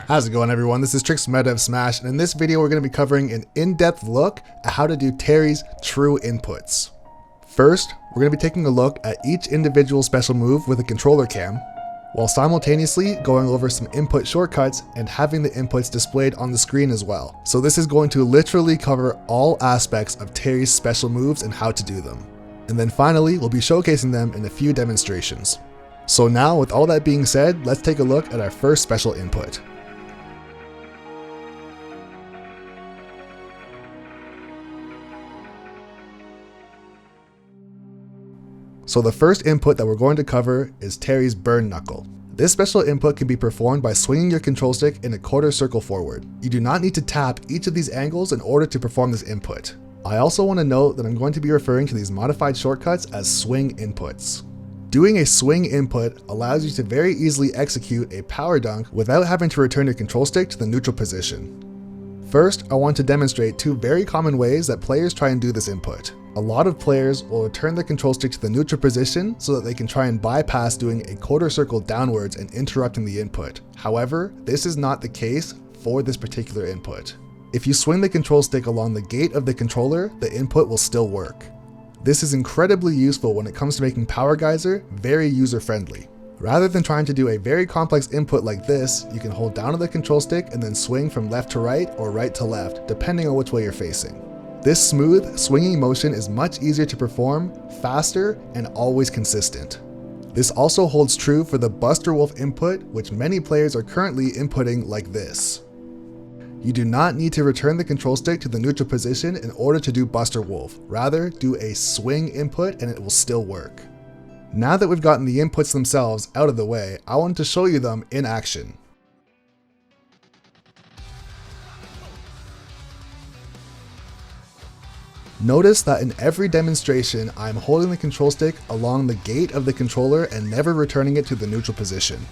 How's it going, everyone? This is Trixx Meta of Smash, and in this video we're going to be covering an in-depth look at how to do Terry's true inputs. First, we're going to be taking a look at each individual special move with a controller cam, while simultaneously going over some input shortcuts and having the inputs displayed on the screen as well. So this is going to literally cover all aspects of Terry's special moves and how to do them. And then finally, we'll be showcasing them in a few demonstrations. So now, with all that being said, let's take a look at our first special input. So the first input that we're going to cover is Terry's Burn Knuckle. This special input can be performed by swinging your control stick in a quarter circle forward. You do not need to tap each of these angles in order to perform this input. I also want to note that I'm going to be referring to these modified shortcuts as swing inputs. Doing a swing input allows you to very easily execute a power dunk without having to return your control stick to the neutral position. First, I want to demonstrate two very common ways that players try and do this input. A lot of players will return their control stick to the neutral position so that they can try and bypass doing a quarter circle downwards and interrupting the input. However, this is not the case for this particular input. If you swing the control stick along the gate of the controller, the input will still work. This is incredibly useful when it comes to making Power Geyser very user-friendly. Rather than trying to do a very complex input like this, you can hold down on the control stick and then swing from left to right or right to left, depending on which way you're facing. This smooth, swinging motion is much easier to perform, faster, and always consistent. This also holds true for the Buster Wolf input, which many players are currently inputting like this. You do not need to return the control stick to the neutral position in order to do Buster Wolf. Rather, do a swing input and it will still work. Now that we've gotten the inputs themselves out of the way, I want to show you them in action. Notice that in every demonstration, I'm holding the control stick along the gate of the controller and never returning it to the neutral position.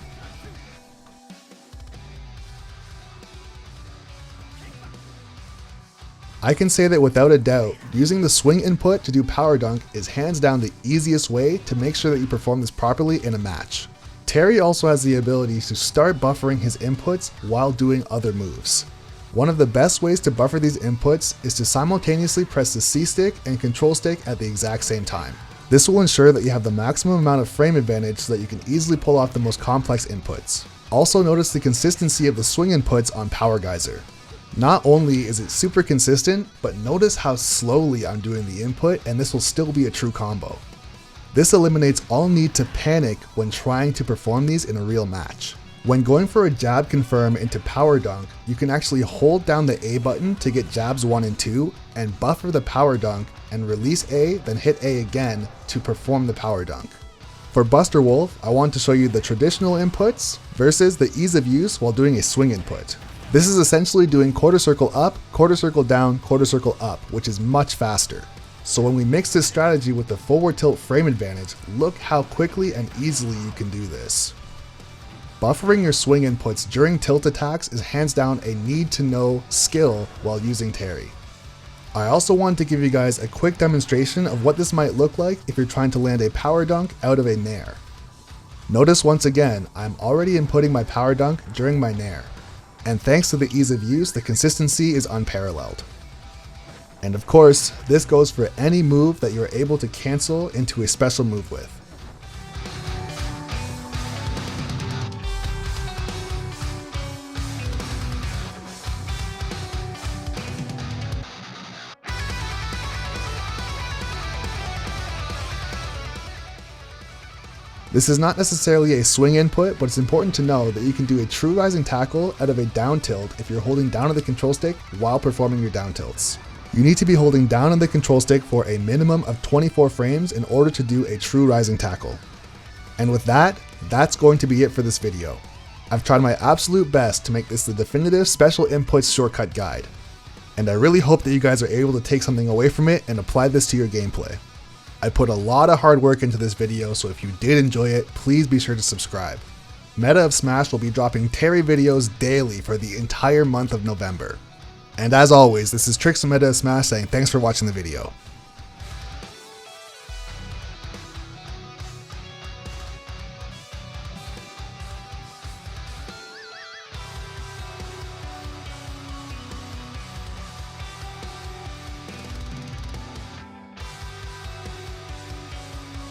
I can say that without a doubt, using the swing input to do Power Dunk is hands down the easiest way to make sure that you perform this properly in a match. Terry also has the ability to start buffering his inputs while doing other moves. One of the best ways to buffer these inputs is to simultaneously press the C stick and control stick at the exact same time. This will ensure that you have the maximum amount of frame advantage so that you can easily pull off the most complex inputs. Also notice the consistency of the swing inputs on Power Geyser. Not only is it super consistent, but notice how slowly I'm doing the input and this will still be a true combo. This eliminates all need to panic when trying to perform these in a real match. When going for a jab confirm into Power Dunk, you can actually hold down the A button to get jabs 1 and 2 and buffer the Power Dunk and release A, then hit A again to perform the Power Dunk. For Buster Wolf, I want to show you the traditional inputs versus the ease of use while doing a swing input. This is essentially doing quarter circle up, quarter circle down, quarter circle up, which is much faster. So when we mix this strategy with the forward tilt frame advantage, look how quickly and easily you can do this. Buffering your swing inputs during tilt attacks is hands down a need-to-know skill while using Terry. I also wanted to give you guys a quick demonstration of what this might look like if you're trying to land a Power Dunk out of a Nair. Notice once again, I'm already inputting my Power Dunk during my Nair. And thanks to the ease of use, the consistency is unparalleled. And of course, this goes for any move that you're able to cancel into a special move with. This is not necessarily a swing input, but it's important to know that you can do a true rising tackle out of a down tilt if you're holding down on the control stick while performing your down tilts. You need to be holding down on the control stick for a minimum of 24 frames in order to do a true rising tackle. And with that, that's going to be it for this video. I've tried my absolute best to make this the definitive special inputs shortcut guide. And I really hope that you guys are able to take something away from it and apply this to your gameplay. I put a lot of hard work into this video, so if you did enjoy it, please be sure to subscribe. Meta of Smash will be dropping Terry videos daily for the entire month of November. And as always, this is Trixx and Meta of Smash saying thanks for watching the video.